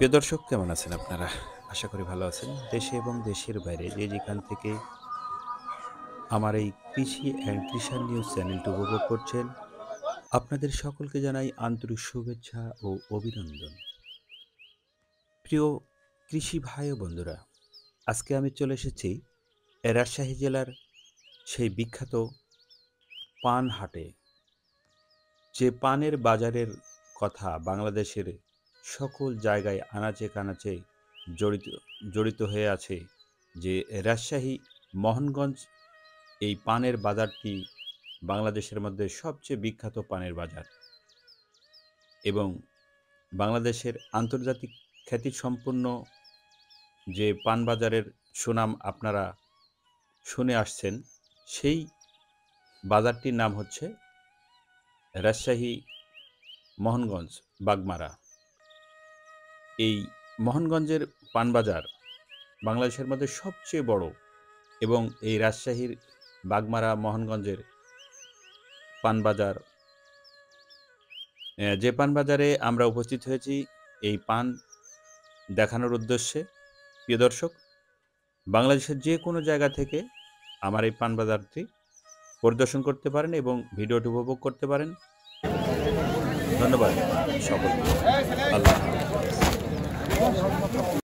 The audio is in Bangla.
প্রিয় দর্শক, কেমন আছেন আপনারা? আশা করি ভালো আছেন। দেশে এবং দেশের বাইরে যে যেখান থেকে আমার এই কৃষি অ্যান্ড কৃষাণ নিউজ চ্যানেলটি উপভোগ করছেন, আপনাদের সকলকে জানাই আন্তরিক শুভেচ্ছা ও অভিনন্দন। প্রিয় কৃষি ভাই ও বন্ধুরা, আজকে আমি চলে এসেছি রাজশাহী জেলার সেই বিখ্যাত পান হাটে। যে পানের বাজারের কথা বাংলাদেশের সকল জায়গায় আনাচে কানাচে জড়িত জড়িত হয়ে আছে, যে রাজশাহী মোহনগঞ্জ এই পানের বাজারটি বাংলাদেশের মধ্যে সবচেয়ে বিখ্যাত পানের বাজার এবং বাংলাদেশের আন্তর্জাতিক খ্যাতিসম্পন্ন যে পান বাজারের সুনাম আপনারা শুনে আসছেন, সেই বাজারটির নাম হচ্ছে রাজশাহী মোহনগঞ্জ বাগমারা। এই মোহনগঞ্জের পানবাজার বাংলাদেশের মধ্যে সবচেয়ে বড় এবং এই রাজশাহীর বাগমারা মোহনগঞ্জের পানবাজার, যে পানবাজারে আমরা উপস্থিত হয়েছি এই পান দেখানোর উদ্দেশ্যে। প্রিয় দর্শক, বাংলাদেশের যে কোনো জায়গা থেকে আমার এই পানবাজারটি পরিদর্শন করতে পারেন এবং ভিডিওটি উপভোগ করতে পারেন। ধন্যবাদ সকলকে। আল্লাহ হাফেজ।